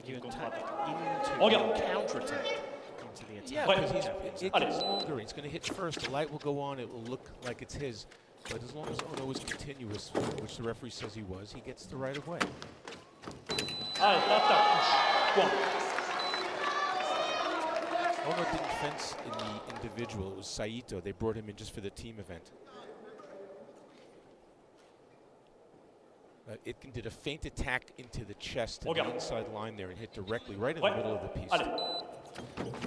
you attack into counter-attack into the attack. Yeah, because it gets longer. He's going to hit first. The light will go on. It will look like it's his. But as long as Ono is continuous, which the referee says he was, he gets the right of way. Ono didn't fence in the individual. It was Saito. They brought him in just for the team event. Itkin did a feint attack into the chest to the inside line there and hit directly right in the middle of the piece.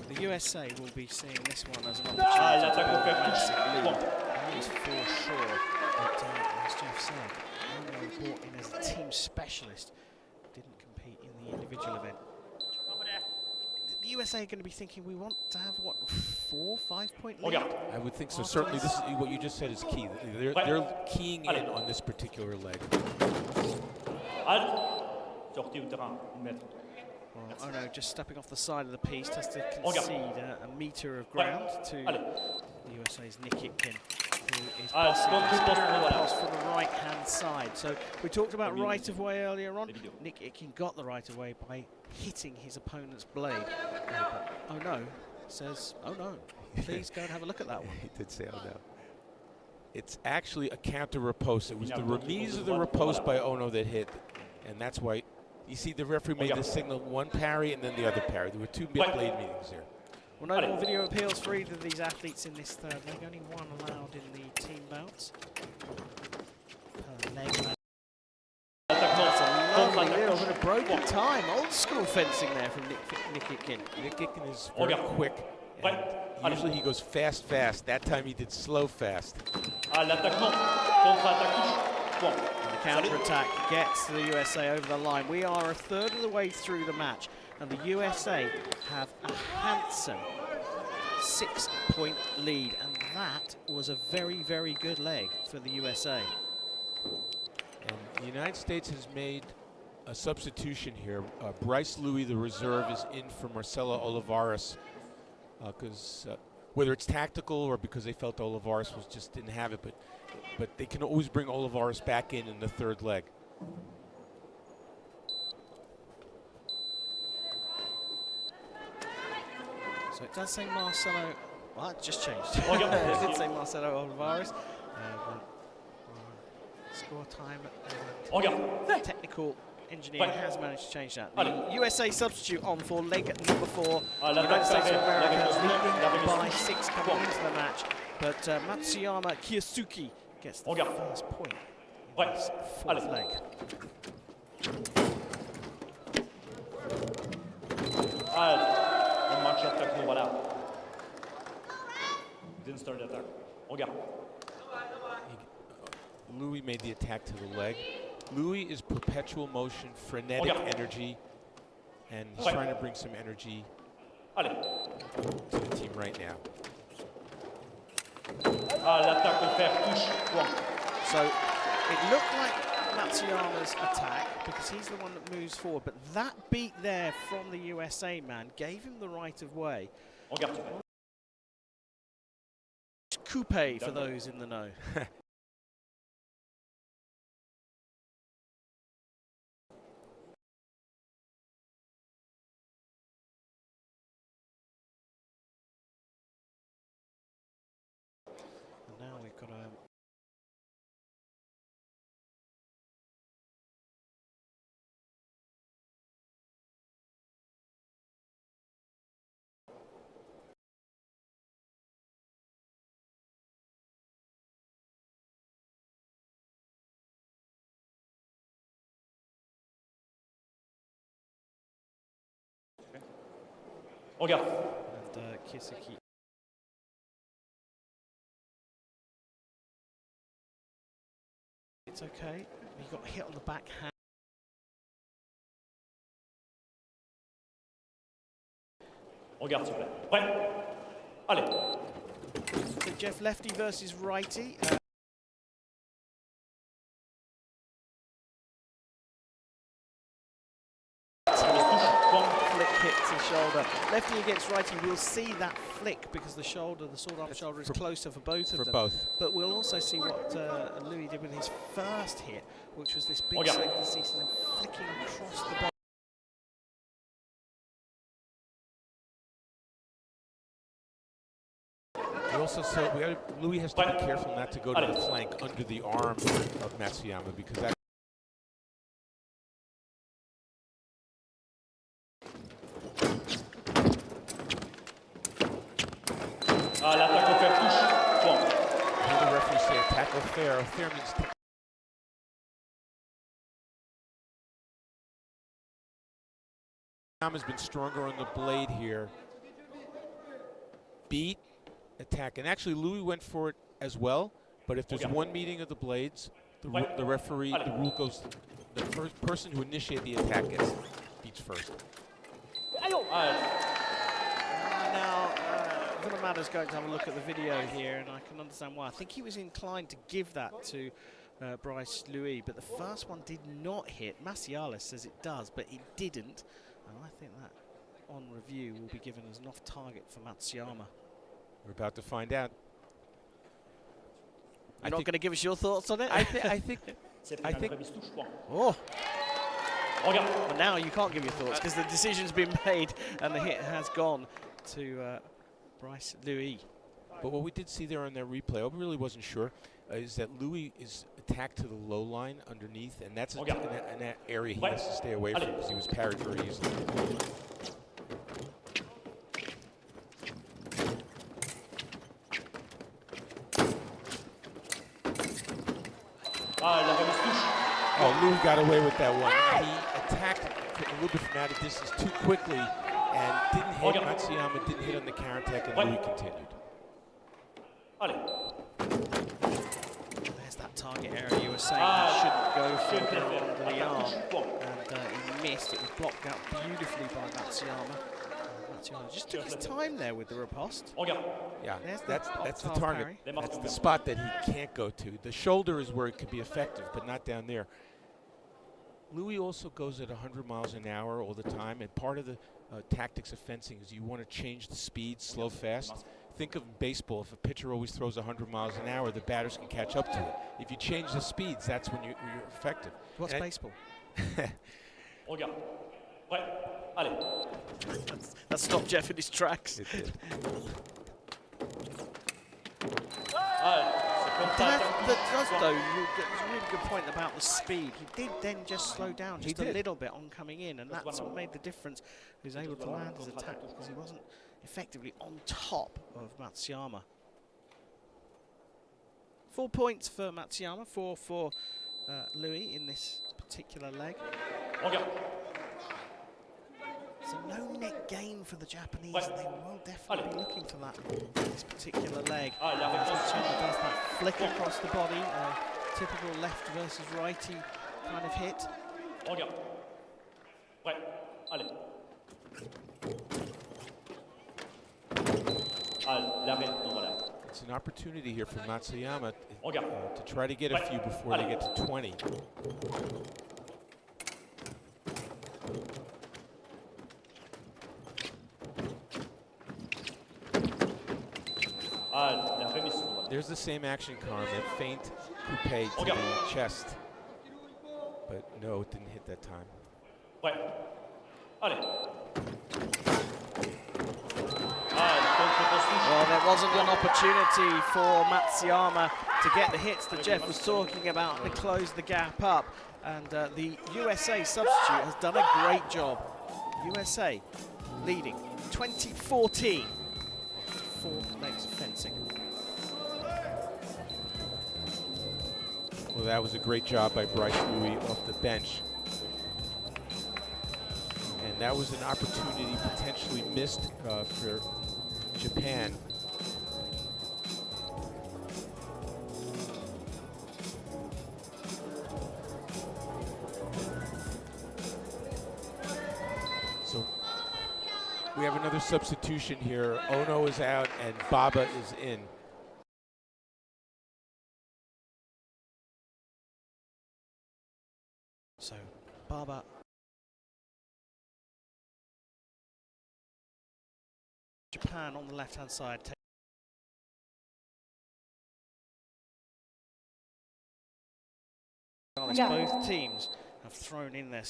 The USA will be seeing this one as an opportunity to build a massive lead. That is for sure. But as Jeff said, Ono brought in as a team specialist, didn't compete in the individual event. The USA are going to be thinking we want to have, what, 4, 5 point lead? I would think so. Certainly, this is what you just said is key. They're keying in on this particular leg. Well, Ono just stepping off the side of the piece has to concede a metre of ground to the USA's Nick Itkin, who is passing from the right-hand side. So we talked about right-of-way earlier on. Nick Itkin got the right-of-way by hitting his opponent's blade. But Ono says, "Oh no, please go and have a look at that one." He did say, "Oh no." It's actually a counter riposte. It was the remise of the riposte by Ono that hit, and that's why you see the referee made the signal, one parry and then the other parry. There were two blade meetings here. Well, no more video appeals for either of these athletes in this third leg. Only one allowed in the team bouts. That's a lovely little bit of broken time. Old school fencing there from Nick Itkin. Nick Itkin is very quick. Usually he goes fast, fast. That time he did slow, fast. And the counter-attack gets the USA over the line. We are a third of the way through the match, and the USA have a handsome 6-point lead, and that was a very, very good leg for the USA. And the United States has made a substitution here. Bryce Louie, the reserve, is in for Marcelo Olivares, because whether it's tactical or because they felt Olivares just didn't have it, but they can always bring Olivares back in the third leg. So it does say Marcelo. Well, it just changed. It did say Marcelo Olivares. Score time. Technical engineering has managed to change that. The USA substitute on for leg number 4. United States of America leading by 6 coming into the match, but Matsuyama Kyosuke gets the first point in this fourth leg. Didn't start the attack. Louie made the attack to the leg. Louie is perpetual motion, frenetic energy, and he's trying to bring some energy to the team right now. So it looked like Matsuyama's attack because he's the one that moves forward, but that beat there from the USA man gave him the right of way. Coupe for those in the know. And now we've got a and Kyosuke. It's okay. He got hit on the backhand. Regarde, s'il vous plaît. Prêt? Allez. So Jeff, lefty versus righty. Flick hits his shoulder. Lefty against righty, we'll see that flick because the shoulder, the sword arm shoulder, is closer for both of them. But we'll also see what Louie did with his first hit, which was this big safety cease and then flicking across the body. We also saw Louie has to be careful not to go to the flank under the arm of Matsuyama because that. L'attaque au fer touche. Point. The referee say attack au fer. Fair means. Has been stronger on the blade here. Beat, attack, and actually Louie went for it as well. But if there's one meeting of the blades, the referee, the rule goes, the first person who initiates the attack beats first. Now, Iimura's going to have a look at the video here, and I can understand why. I think he was inclined to give that to Bryce Louie, but the first one did not hit. Massialas says it does, but it didn't. And I think that, on review, will be given as an off-target for Matsuyama. We're about to find out. You're not going to give us your thoughts on it? I think. Oh. Well, now you can't give your thoughts because the decision's been made and the hit has gone to Bryce Louie. But what we did see there on that replay, I really wasn't sure, is that Louie is attacked to the low line underneath, and that's an area he has to stay away from because he was parried very easily. Oh, Louie got away with that one. He attacked a little bit from out of distance too quickly and didn't hit. Matsuyama didn't hit on the counter-attack, and Louie continued. There's that target area you were saying he shouldn't go for under the arm. And he missed. It was blocked out beautifully by Matsuyama. Matsuyama just took his time there with the riposte. Yeah, that's the target. Parry. That's the spot that he can't go to. The shoulder is where it could be effective, but not down there. Louie also goes at 100 miles an hour all the time, and part of the tactics of fencing is you want to change the speed, slow, fast. Think of baseball. If a pitcher always throws 100 miles an hour, the batters can catch up to it. If you change the speeds, that's when you're effective. What's baseball? That stopped Jeff in his tracks. It did. There's a really good point about the speed. He did then just slow down just a little bit on coming in, and that's what made the difference. He was able to land his attack because he wasn't effectively on top of Matsuyama. 4 points for Matsuyama, 4 for Louie in this particular leg. So no net gain for the Japanese, and they will definitely be looking for that in this particular leg. Matsuyama does that flick across the body, typical left versus righty kind of hit. It's an opportunity here for Matsuyama to try to get a few before they get to 20. There's the same action, Carmen, that feint coupe to the chest. But no, it didn't hit that time. Well, there wasn't an opportunity for Matsuyama to get the hits that Jeff was talking about to close the gap up. And the USA substitute has done a great job. USA leading 2014 after 4 legs of fencing. Well, that was a great job by Bryce Louie off the bench. And that was an opportunity potentially missed for Japan. So we have another substitution here. Ono is out and Baba is in. So Baba Japan on the left-hand side. Both teams have thrown in their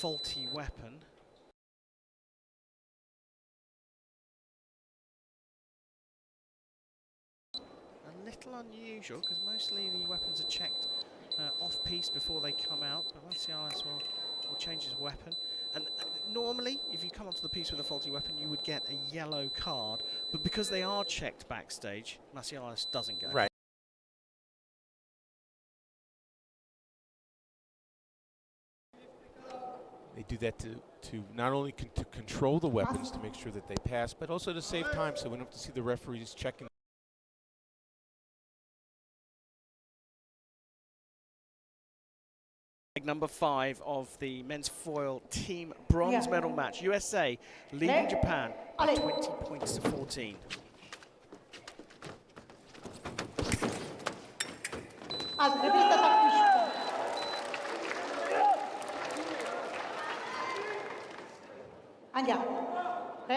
faulty weapon. A little unusual because mostly the weapons are checked off-piste before they come out, but Massialas will change his weapon. And normally, if you come onto the piste with a faulty weapon, you would get a yellow card, but because they are checked backstage, Massialas doesn't go. Right. They do that to not only to control the weapons to make sure that they pass, but also to save time so we don't have to see the referees checking. Number 5 of the men's foil team bronze medal match. USA leading Japan by 20 points to 14. Andiamo. 3.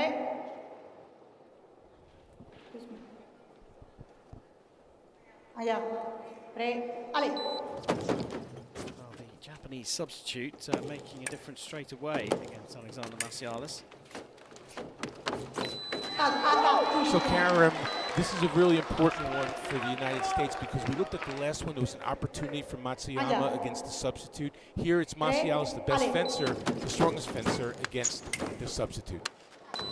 Andiamo. 3. Allez. Well, the Japanese substitute making a difference straight away against Alexander Massialas. So Karim, this is a really important one for the United States because we looked at the last one. There was an opportunity for Matsuyama against the substitute. Here it's Massialas, the best fencer, the strongest fencer against the substitute.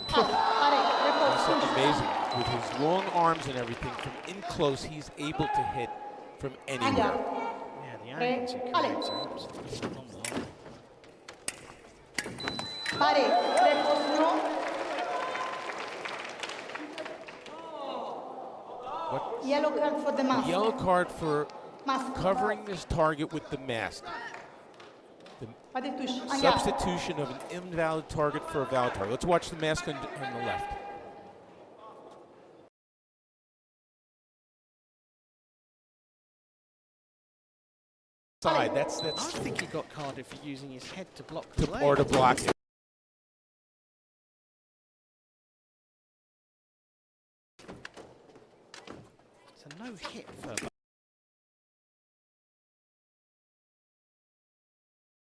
That's amazing. With his long arms and everything, from in close, he's able to hit from anywhere. Yeah, the angles he creates are absolutely phenomenal. Yellow card for the mask. Yellow card for covering this target with the mask. The substitution of an invalid target for a valid target. Let's watch the mask on the left. Side. That's. I think he got carded for using his head to block the blade. Or to block it. It's a no hit for.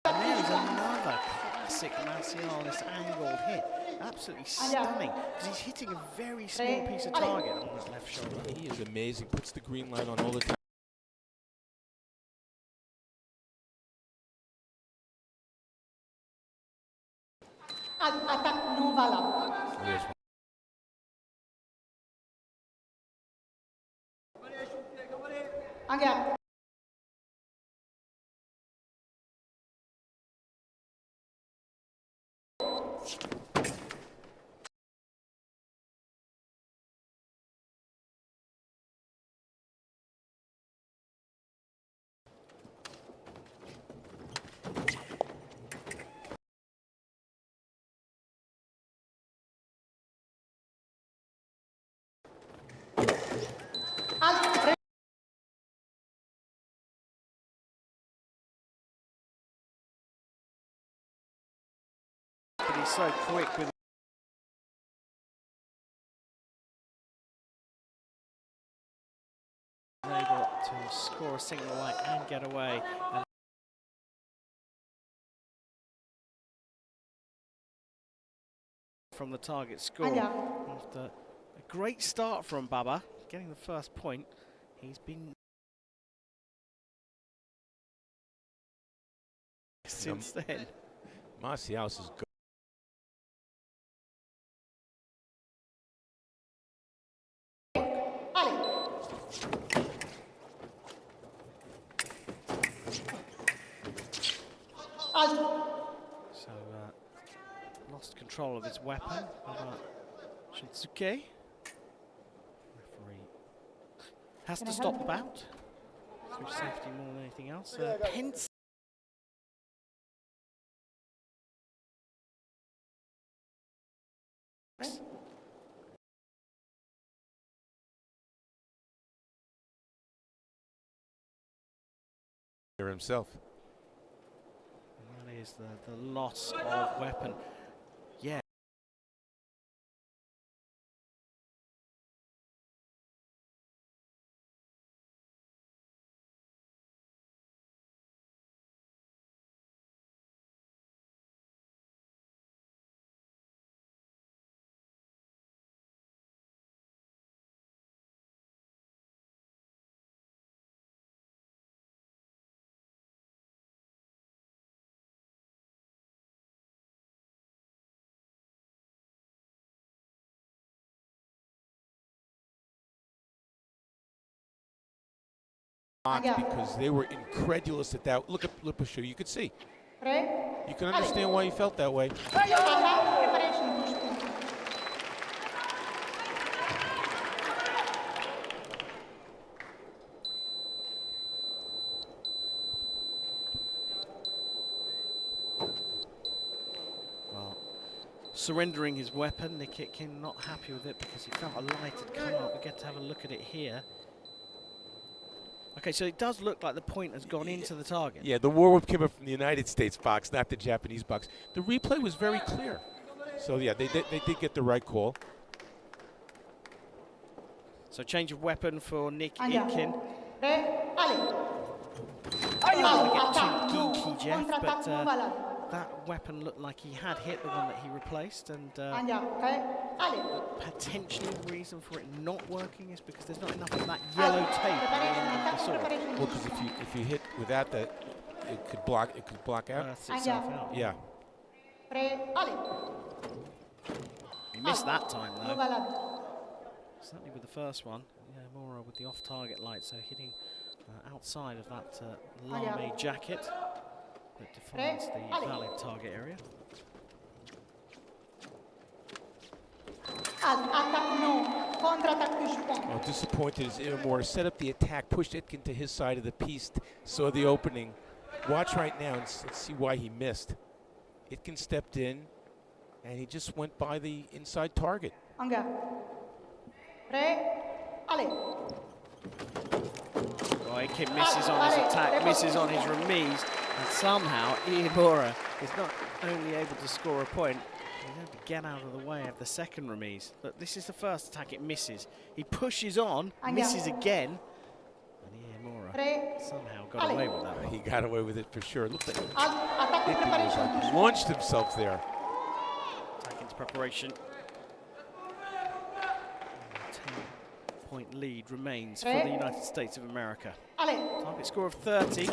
And there is another classic Massialas angled hit. Absolutely stunning, because he's hitting a very small piece of target on his left shoulder. He is amazing. Puts the green light on all the time. Attack non valable. Here's Andiamo. But he's so quick with able to score a single light and get away. And from the target score. After a great start from Baba, getting the first point, he's been since then. Massialas is good. So lost control of his weapon. Shunsuke. Referee has to stop the bout through safety more than anything else. Pence. Himself. And that is the loss of weapon. Yeah. because they were incredulous at that. Look at Lipushu, you could see. 3, You can understand why he felt that way. preparation, push point. Well, surrendering his weapon, Itkin not happy with it because he felt a light had come up. We get to have a look at it here. Okay, so it does look like the point has gone into the target. Yeah, the war came up from the United States box, not the Japanese box. The replay was very clear. So yeah, they did get the right call. So change of weapon for Nick Itkin. Allez. Don't get too geeky, Jeff, but that weapon looked like he had hit the one that he replaced, and potentially the reason for it not working is because there's not enough of that yellow tape at the end of the sword. Well, because if you hit without that, it could block out. Earths itself out. Yeah. He missed that time though. Certainly with the first one. Yeah, Iimura with the off-target light, so hitting outside of that lame jacket that defines the valid target area. Oh, disappointed as Iimura set up the attack, pushed Itkin to his side of the piece, saw the opening. Watch right now and let's see why he missed. Itkin stepped in, and he just went by the inside target. Itkin misses on his attack, misses on his remise, and somehow Iimura is not only able to score a point, he's able to get out of the way of the second remise. But this is the first attack, it misses. He pushes on, misses again, and Iimura somehow got away with that one. He got away with it for sure. Looked like Itkin launched himself there. Attack into preparation. 10-point lead remains for the United States of America. Target score of 30.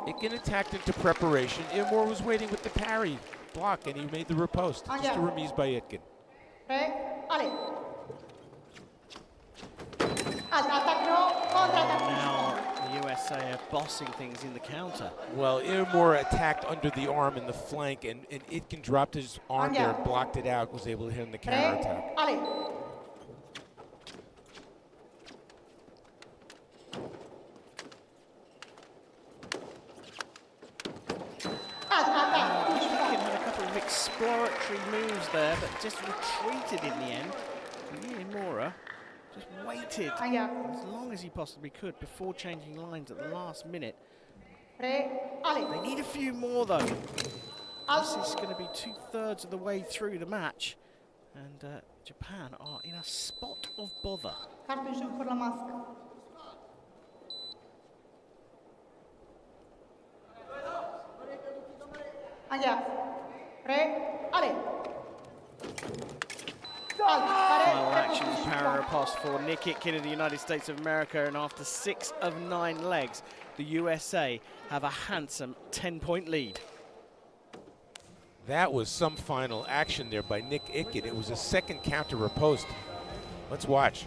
Itkin attacked into preparation. Iimura was waiting with the parry block, and he made the riposte. Just a remise by Itkin. Now the USA are bossing things in the counter. Well, Iimura attacked under the arm and the flank, and Itkin dropped his arm there, blocked it out, was able to hit him the counter attack. Itkin had a couple of exploratory moves there, but just retreated in the end. Iimura just waited as long as he possibly could before changing lines at the last minute. They need a few more though. This is going to be 2/3 of the way through the match, and Japan are in a spot of bother. Final action para riposte for Nick Itkin of the United States of America, and after 6 of 9 legs, the USA have a handsome 10-point lead. That was some final action there by Nick Itkin. It was a second counter riposte. Let's watch.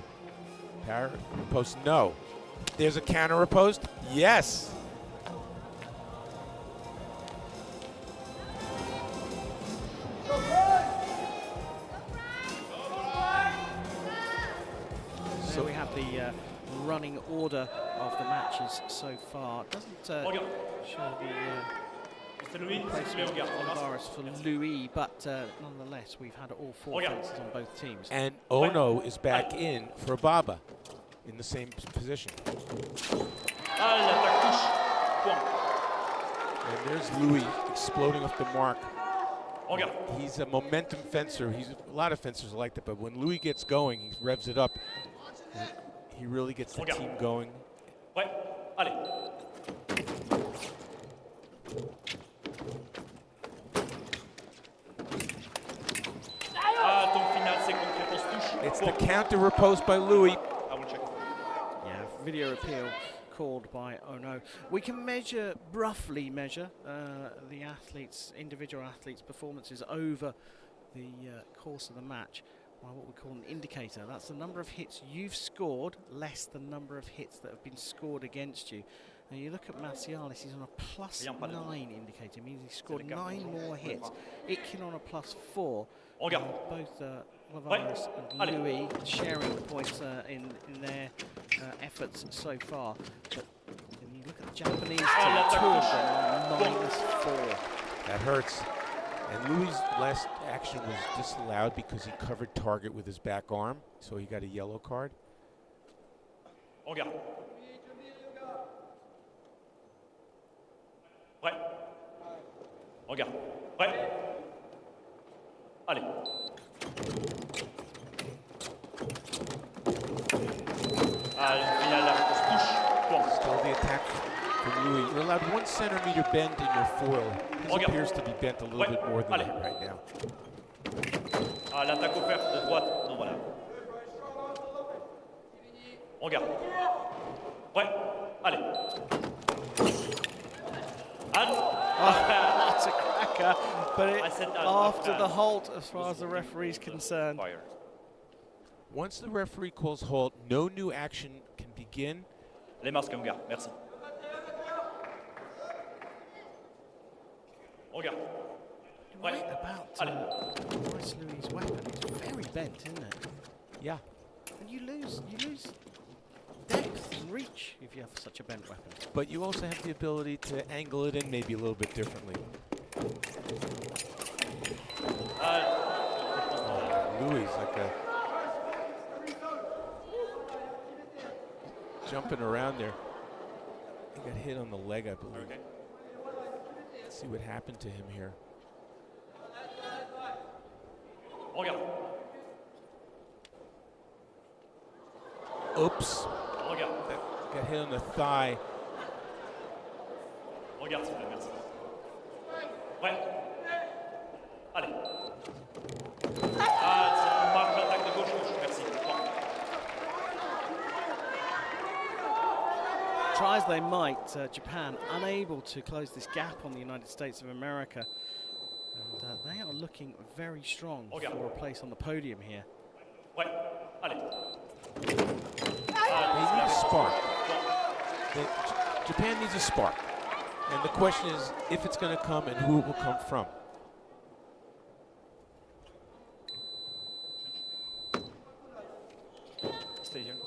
Para riposte, no. There's a counter riposte, yes. So we have the running order of the matches so far. It doesn't show the placement of rivalries for Louie, but nonetheless, we've had all 4 fences on both teams. And Ono is back in for Baba in the same position. And there's Louie exploding off the mark. He's a momentum fencer. A lot of fencers like that, but when Louie gets going, he revs it up. He really gets the team going. It's the counter riposte by Louie. Yeah, video appeal called by Ono. We can roughly measure the individual athletes' performances over the course of the match. well, what we call an indicator. That's the number of hits you've scored less the number of hits that have been scored against you. Now you look at Massialas, he's on a +9 indicator. It means he scored 9 more hits. Itkin on a +4. Both Olivares and Louie sharing points in their efforts so far. But when you look at the Japanese team, 2 of them are -4. That hurts. And Louis' last action was disallowed because he covered target with his back arm, so he got a yellow card. Regarde. Prêt. Regarde. Prêt. Allez. Ah, une finale, on se touche. Bon. Still the attack from Louis. You're allowed 1 centimeter bend in your foil. His appears to be bent a little bit more than that right now. Ah, l'attaque offerte de droite. Non, voilà. Regarde. Prêt. Allez. That's a cracker, but after the halt, as far as the referee's concerned. Once the referee calls halt, no new action can begin. Les masques, mon gars. Merci. Regarde. Right about Bryce Louie's weapon. It's very bent, isn't it? Yeah. And you lose depth and reach if you have such a bent weapon. But you also have the ability to angle it in maybe a little bit differently. Louis like a jumping around there. He got hit on the leg, I believe. Okay. Let's see what happened to him here. Regarde. Oops. Regarde. That got hit on the thigh. Regarde, s'il vous plaît, merci. Ouais. Allez. Ah, c'est une marque d'attaque de gauche, merci. Bon. Try as they might, Japan unable to close this gap on the United States of America. And they are looking very strong for a place on the podium here. Ouais. Allez. They need a spark. Japan needs a spark. And the question is if it's going to come and who it will come from. Stay here.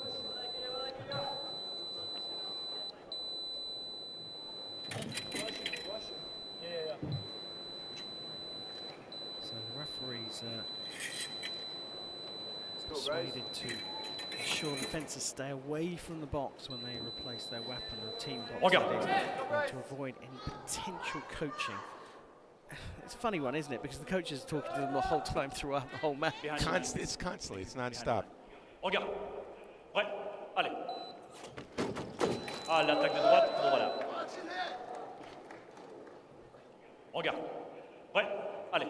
So the referees persuaded to ensure the fencers stay away from the box when they replace their weapon, the team box, that is, to avoid any potential coaching. It's a funny one, isn't it? Because the coaches are talking to them the whole time throughout the whole match. It's constantly, it's non-stop. Regarde. Ouais. Allez. Ah, l'attaque de droite. Bon, voilà. Regarde. Ouais. Allez.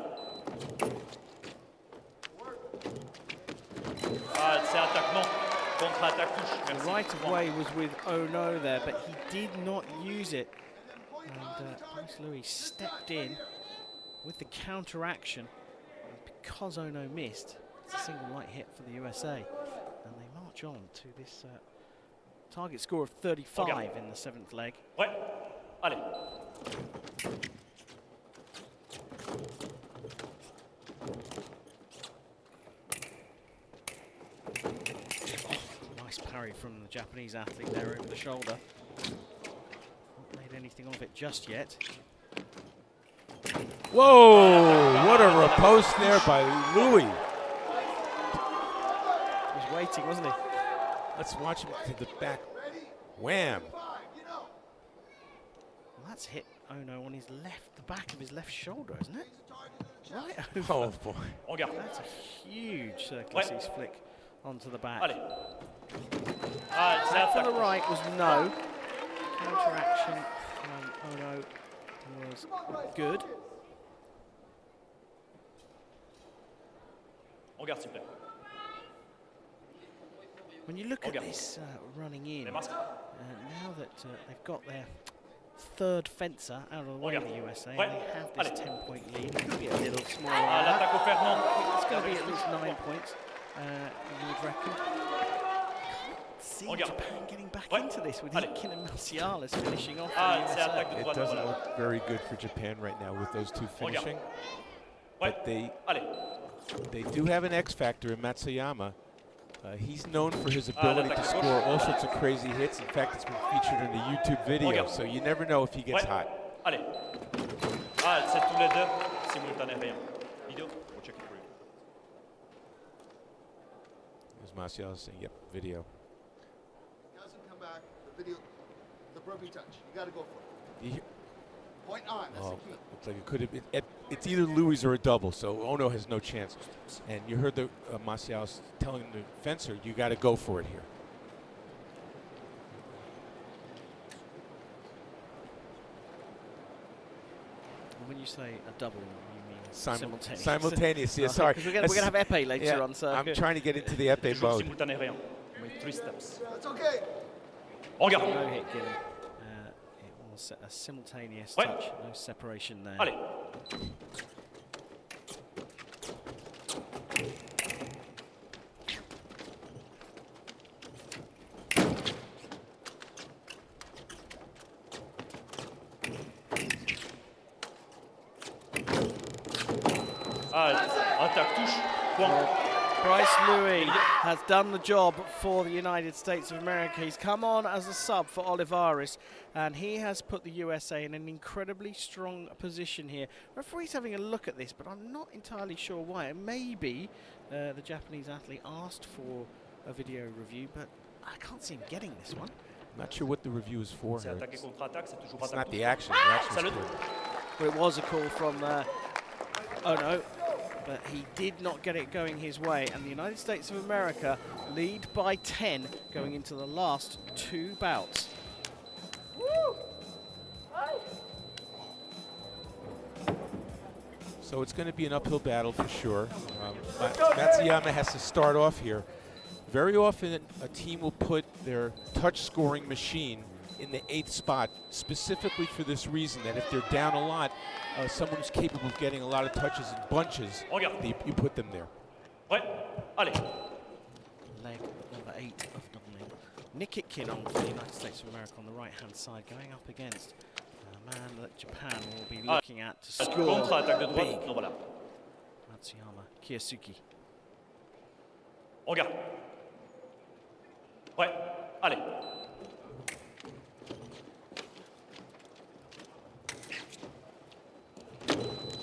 Ah, c'est attaque, non. Contre-attaque touche. The Merci. right of way was with Ono there, but he did not use it. And Bryce Louie stepped in with the counteraction. And because Ono missed, it's a single light hit for the USA. And they march on to this target score of 35 in the 7th leg. Ouais. Allez. Nice parry from the Japanese athlete there over the shoulder. Not made anything of it just yet. Whoa! What a riposte there by Louie. He was waiting, wasn't he? Let's watch him to the back. Wham! Well, that's hit Ono on his left, the back of his left shoulder, isn't it? Right over. Oh boy. Regarde. That's a huge circus flick onto the back. Allez. Ah, c'est That for attaque. the right was no. Counteraction from Ono was good. Regarde, s'il vous plaît. When you look at this running in, Les masques. now that they've got their 3rd fencer out of the way of the USA, and they have this 10-point lead, it could be a little smaller. Ah, l'attaque offerte, non. It's going to be at least 9 points. you would reckon. See Japan getting back into this with Itkin and Massialas finishing off the USA. It doesn't look very good for Japan right now with those two finishing. But they do have an X factor in Matsuyama. He's known for his ability to score all sorts of crazy hits. In fact, it's been featured in a YouTube video, so you never know if he gets hot. Allez. C'est tous les deux simultané rien. Video, we'll check it for you. There's Massialas saying, yep, video. Doesn't come back. The video, the broken touch. You got to go for it. Point on. That's the key. Looks like it could have been. It's either Louie's or a double, so Ono has no chance. And you heard the Massialas telling the fencer, you got to go for it here. When you say a double, you mean simultaneous? Simultaneous, yeah, Okay, sorry. We're going to have epee later on, so I'm trying to get into the epee mode. Simultané rien. With 3 steps. That's okay. Regarde. No hit given. It was a simultaneous touch, no separation there. Allez. Attaque, touche, point. Bryce Louie has done the job for the United States of America. He's come on as a sub for Olivares, and he has put the USA in an incredibly strong position here. Referee's having a look at this, but I'm not entirely sure why. Maybe the Japanese athlete asked for a video review, but I can't see him getting this one. Not sure what the review is for here. It's not the action. Ah, The action's clear. Well, it was a call from Ono, but he did not get it going his way, and the United States of America lead by 10 going into the last 2 bouts. So it's going to be an uphill battle for sure. Matsuyama has to start off here. Very often a team will put their touch scoring machine in the 8th spot, specifically for this reason, that if they're down a lot, someone who's capable of getting a lot of touches in bunches, you put them there. Leg number 8 of doubling. Itkin on for the United States of America on the right-hand side, going up against a man that Japan will be looking at to score big. Matsuyama, Kyosuke. Regarde. Ouais, allez.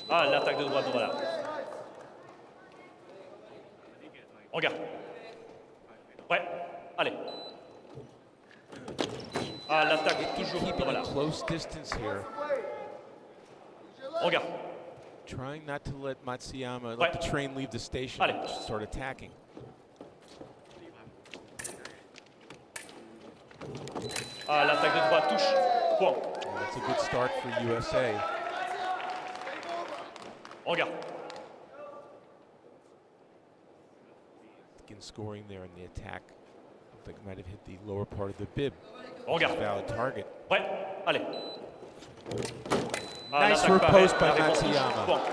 L'attaque de droite, voilà. Regarde. Ouais, allez. L'attaque toujours, Keeping voilà. a close distance here. Regarde. Trying not to let Matsuyama, let the train leave the station and start attacking. L'attaque de droite touche, point. Yeah, that's a good start for USA. Regarde. Itkin scoring there in the attack. Looked like it might have hit the lower part of the bib. Regarde. Valid target. Ouais, allez. Nice riposte by Matsuyama. Point.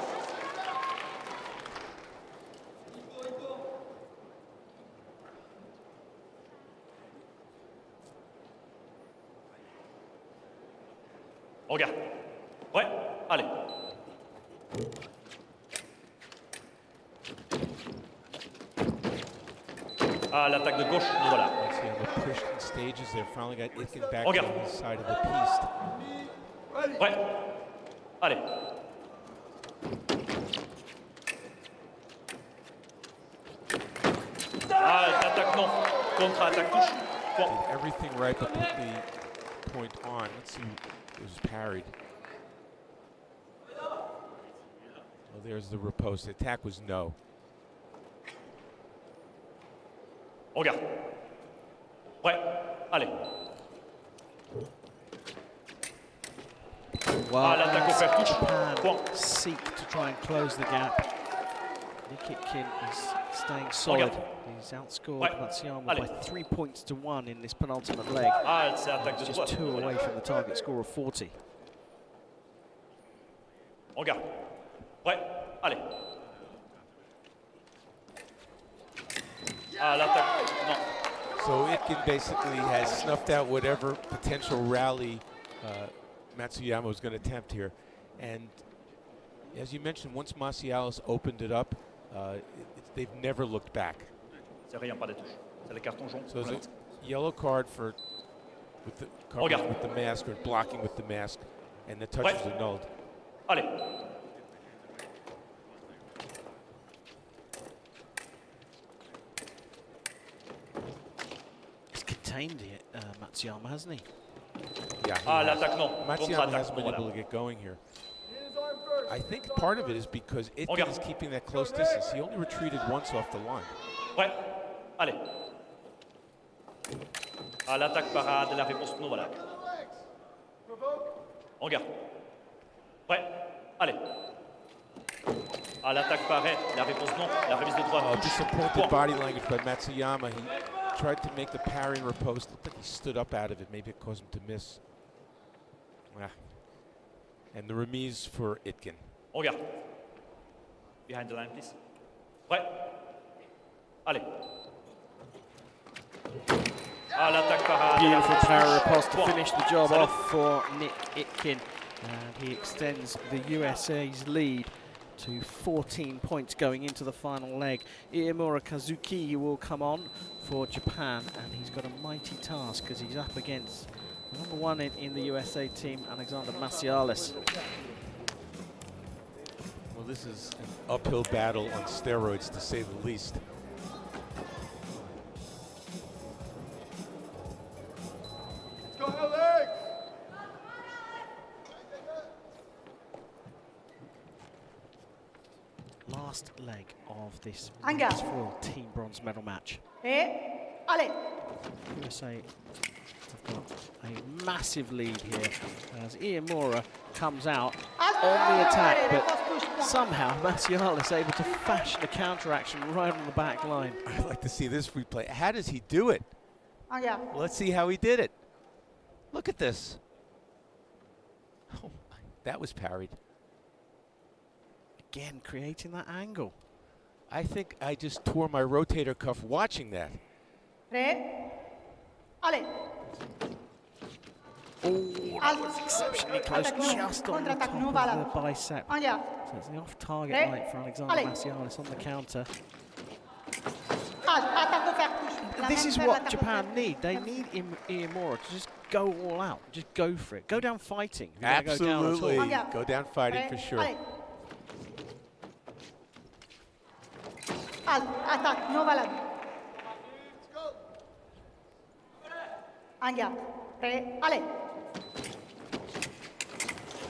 Regarde. Ouais, allez. L'attaque de gauche, nous voilà. Matsuyama pushed in stages there. Finally got Itkin back Regarde. on his side of the piste. Ouais, allez. Attaque non. Contre-attaque touche. Point. Did everything right but put the point on. Let's see. It was parried. Well, there's the riposte. The attack was no. Regarde. Ouais, allez. Well, l'attaque au fer touche. Japan Point. seek to try and close the gap. Itkin is staying solid. He's outscored Matsuyama by 3 points to 1 in this penultimate leg. C'est attaque de He's droite. just 2 away from the target score of 40. Regarde. Ouais, allez. Ah, l'attaque. Non. So Itkin basically has snuffed out whatever potential rally Matsuyama was going to attempt here. And as you mentioned, once Massialas opened it up, they've never looked back. C'est rien, pas des touches. C'est le carton jaune. So there's a yellow card for with the mask or blocking with the mask, and the touch is annulled. Allez. He's contained it, Matsuyama, hasn't he? Yeah. Ah, l'attaque, non. Matsuyama hasn't been able to get going here. I think part of it is because Itkin is keeping that close distance. He only retreated once off the line. Ouais. Allez. Ah, l'attaque parade, la réponse non, voilà. On garde. Ouais. Allez. Ah, l'attaque paraît, la réponse non, la remise de droite. Oh, disappointed body language by Matsuyama. He tried to make the parry riposte. Looked like he stood up out of it. Maybe it caused him to miss. Ah. And the remise for Itkin. On garde. Behind the line, please. Ouais. Allez. Ah, l'attaque parade. Beautiful parry riposte to finish the job off for Nick Itkin. And he extends the USA's lead to 14 points going into the final leg. Iimura Kazuki will come on for Japan, and he's got a mighty task because he's up against number one in the USA team, Alexander Massialas. Well, this is an uphill battle on steroids, to say the least. Last leg of this Anga. full team bronze medal match. Allez. USA have got a massive lead here as Iimura comes out on the attack, but somehow Massialas able to fashion a counter-action right on the back line. I'd like to see this replay. How does he do it? Anga. Well, let's see how he did it. Look at this. Oh, that was parried. Again, creating that angle. I think I just tore my rotator cuff watching that. Allez. Oh, that was exceptionally close, just on the top of the bicep. So it's the off-target light for Alexander Massialas on the counter. This is what Japan need. They need Iimura to just go all out, just go for it. Go down fighting. Absolutely. Go down at all. Go down fighting for sure. Attaque, non valable. En garde. Prêt, allez.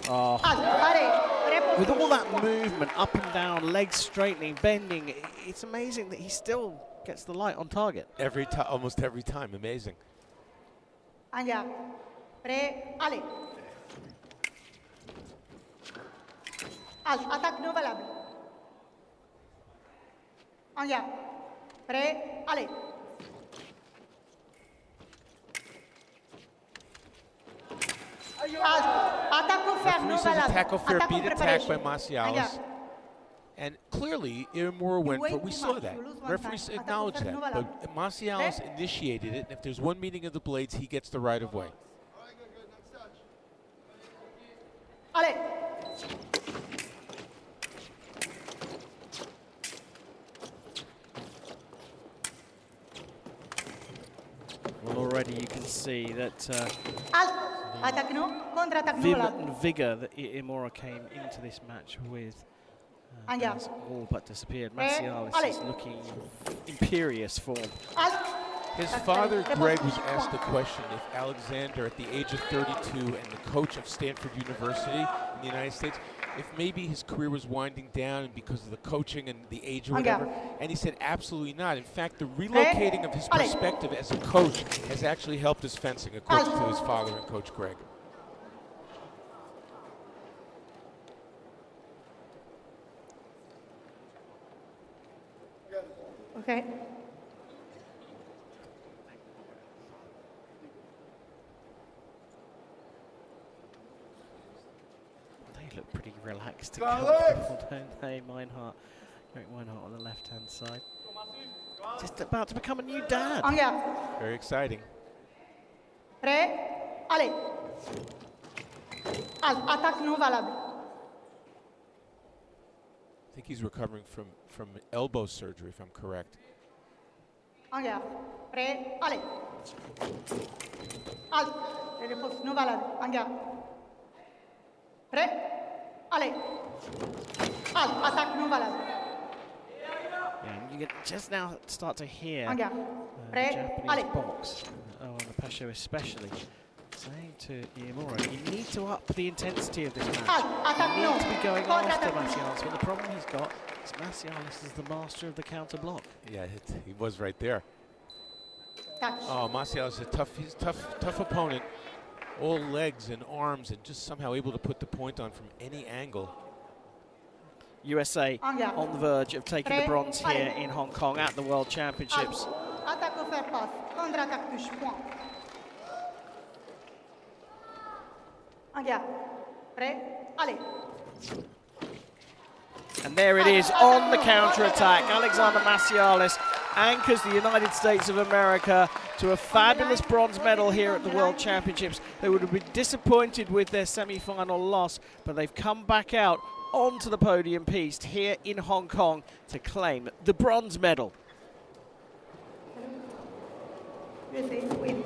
Oh. Allez. With all that movement, up and down, legs straightening, bending, it's amazing that he still gets the light on target. Every time, almost every time, amazing. En garde. Prêt, allez. Attaque non valable. En garde. Prêt, allez. Attaque offert, non Referee says valable. attack fair, Attaque beat en attack by préparation. Massialas. And clearly, Iimura went for it. We saw that. Referees acknowledged that. But Massialas initiated it, and if there's one meeting of the blades, he gets the right of way. Allez. Well, already you can see that Attaque non, contre-attaque non vim valable. and vigour that Iimura came into this match with En garde. has all but disappeared. Prêt, Massialas allez. is looking imperious form. His father, Greg, was asked the question if Alexander, at the age of 32 and the coach of Stanford University in the United States, if maybe his career was winding down because of the coaching and the age or whatever. And he said absolutely not. In fact, the relocating of his perspective as a coach has actually helped his fencing, according to his father and Coach Greg. Okay. They look pretty relaxed and comfortable, don't they, Meinhardt? Eric Meinhardt on the left-hand side. just about to become a new dad. En garde. Very exciting. Prêt? Allez. Attaque non valable. I think he's recovering from elbow surgery, if I'm correct. En garde. Prêt? Allez. Halte. Et repose non valable. En garde. Prêt? Allez. Halte. Attaque non valable. Yeah, and you can just now start to hear En garde. the Prêt? Japanese Allez. box, and the Pasho especially, saying to Iimura, you need to up the intensity of this match. You need to be going after Massialas, but the problem he's got is Massialas is the master of the counter block. Yeah, he was right there. Touch. Oh, Massialas is he's a tough opponent. All legs and arms, and just somehow able to put the point on from any angle. USA on the verge of taking the bronze here in Hong Kong at the World Championships. Attaque au fer passe. Contre-attaque touche. Point. En garde. Prêt? Allez. And there it is on the counter-attack. Alexander Massialas anchors the United States of America to a fabulous bronze medal here at the World Championships. They would have been disappointed with their semi-final loss, but they've come back out onto the podium piece here in Hong Kong to claim the bronze medal. USA win.